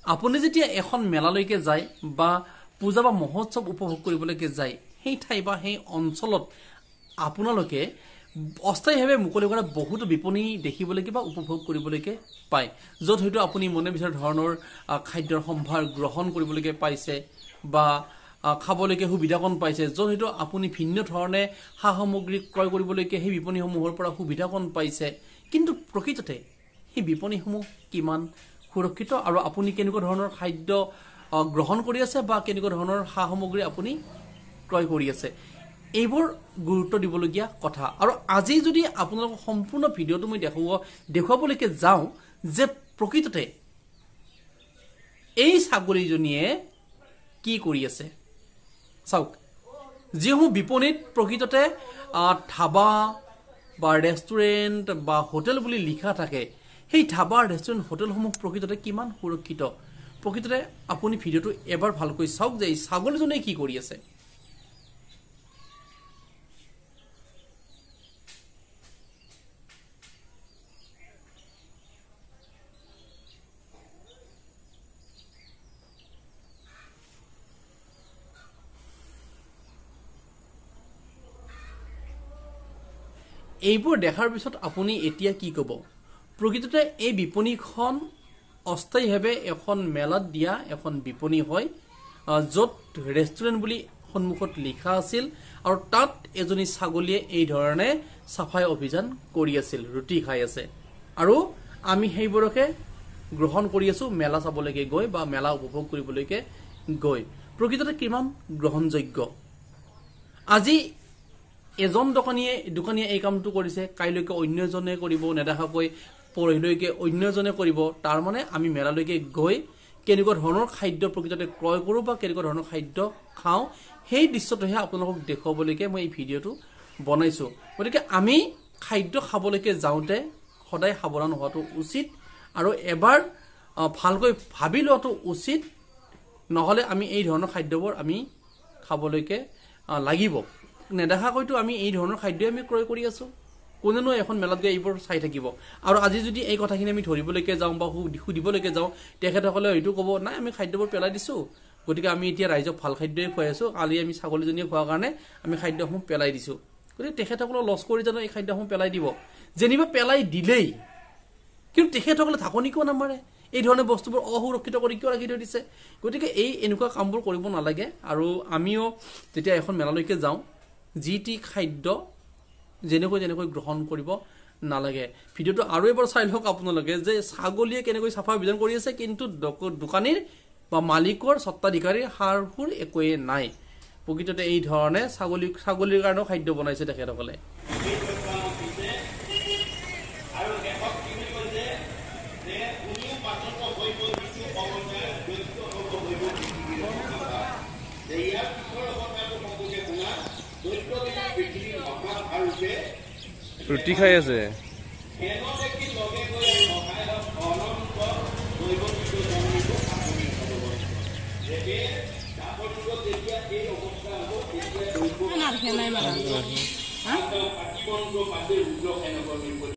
আপুনি যেতিয়া এখন মেলালৈকে যায় বা পূজা বা মহোৎসৱ উপভোগ কৰিবলৈকে যায় সেই ঠাই বা সেই অঞ্চলত আপোনালোকে অস্থায়ীভাৱে মুকলি কৰা বহুতো বিপণী দেখিবলৈকে বা উপভোগ কৰিবলৈকে পায় য'ত হয়তো আপুনি মনে বিচৰা ধৰণৰ খাদ্যৰ সম্ভাৰ গ্ৰহণ কৰিবলৈকে পাইছে বা খাবলৈকে সুবিধাকণ পাইছে য'ত হয়তো আপুনি ভিন্ন ধৰণে সা সামগ্ৰী ক্ৰয় কৰিবলৈকে সেই বিপণীসমূহৰ পৰা সুবিধাকণ পাইছে কিন্তু প্ৰকৃততে সেই বিপণীসমূহ কিমান সুৰক্ষিত আৰু আপুনি কেনেকুৱা ধৰণৰ খাদ্য গ্ৰহণ কৰি আছে বা কেনেকুৱা ধৰণৰ সা সামগ্ৰী আপুনি ক্ৰয় কৰি আছে এইবোৰ গুৰুত্ব দিবলগীয়া কথা আৰু আজি যদি আপোনালোকক সম্পূৰ্ণ ভিডিঅ'টো মই দেখুৱাবলৈকে যাওঁ যে প্ৰকৃততে এই ছাগলীজনীয়ে কি কৰি আছে চাওক যিসমূহ বিপণীত প্ৰকৃততে ধাবা বা ৰেষ্টুৰেণ্ট বা হোটেল বুলি লিখা থাকে সেই ধাবা ৰেষ্টুৰেণ্ট হোটেলসমূহ প্ৰকৃততে কিমান সুৰক্ষিত প্ৰকৃততে আপুনি ভিডিঅ'টো এবাৰ ভালকৈ চাওক যে এই ছাগলীজনীয়ে কি কৰি আছে এইবোৰ দেখাৰ পিছত আপুনি এতিয়া কি ক'ব প্ৰকৃততে এই বিপণীখন অস্থায়ীভাৱে এখন মেলাত দিয়া এখন বিপণী হয় য'ত ৰেষ্টুৰেণ্ট বুলি সন্মুখত লিখা আছিল আৰু তাত এজনী ছাগলীয়ে এই ধৰণে সাফাই অভিযান কৰি আছিল ৰুটি খাই আছে আৰু আমি সেইবোৰকে গ্ৰহণ কৰি আছো মেলা চাবলৈকে গৈ বা মেলা উপভোগ কৰিবলৈকে গৈ প্ৰকৃততে কিমান গ্ৰহণযোগ্য আজি এজন দোকানীয়ে এই কামটো কৰিছে কাইলৈকে অন্য এজনে কৰিব নেদেখাকৈ পৰহিলৈকে অন্য এজনে কৰিব তাৰ মানে আমি মেলালৈকে গৈ কেনেকুৱা ধৰণৰ খাদ্য প্ৰকৃততে ক্ৰয় কৰোঁ বা কেনেকুৱা ধৰণৰ খাদ্য খাওঁ সেই দৃশ্যটোহে আপোনালোকক দেখুৱাবলৈকে মই এই ভিডিঅ'টো বনাইছো গতিকে আমি খাদ্য খাবলৈকে যাওঁতে সদায় সাৱধান হোৱাটো উচিত আৰু এবাৰ ভালকৈ ভাবি লোৱাটো উচিত নহলে আমি এই ধৰণৰ খাদ্যবোৰ আমি খাবলৈকে লাগিব নেদেখাকৈতো আমি এই ধৰণৰ খাদ্য আমি ক্ৰয় কৰি আছো কোনেনো এখন মেলাত গৈ এইবোৰ চাই থাকিব আৰু আজি যদি এই কথাখিনি আমি ধৰিবলৈকে যাওঁ বা সুধিবলৈকে যাওঁ তেখেতসকলে হয়তো ক'ব নাই আমি খাদ্যবোৰ পেলাই দিছো গতিকে আমি এতিয়া ৰাইজক ভাল খাদ্যই খুৱাই আছো কালি আমি ছাগলীজনীয়ে খোৱাৰ কাৰণে আমি খাদ্যসমূহ পেলাই দিছো গতিকে তেখেতসকলে লছ কৰি জানো এই খাদ্যসমূহ পেলাই দিব যেনিবা পেলাই দিলেই কিন্তু তেখেতসকলে ঢাকনি কিয় নামাৰে এই ধৰণৰ বস্তুবোৰ অসুৰক্ষিত কৰি কিয় ৰাখি থৈ দিছে গতিকে এই এনেকুৱা কামবোৰ কৰিব নালাগে আৰু আমিও যেতিয়া এখন মেলালৈকে যাওঁ জিটি খাদ্য যেনেকৈ গ্ৰহণ কৰিব নালাগে ভিডিঅ'টো আৰু এবাৰ চাই লওক আপোনালোকে যে ছাগলীয়ে কেনেকৈ চাফা অভিযান কৰি আছে কিন্তু দোকানীৰ বা মালিকৰ স্বত্বাধিকাৰীৰ সাৰহুৰ একোৱে নাই প্ৰকৃততে এই ধৰণে ছাগলীৰ কাৰণেও খাদ্য বনাইছে তেখেতসকলে ৰুটি খাই আছে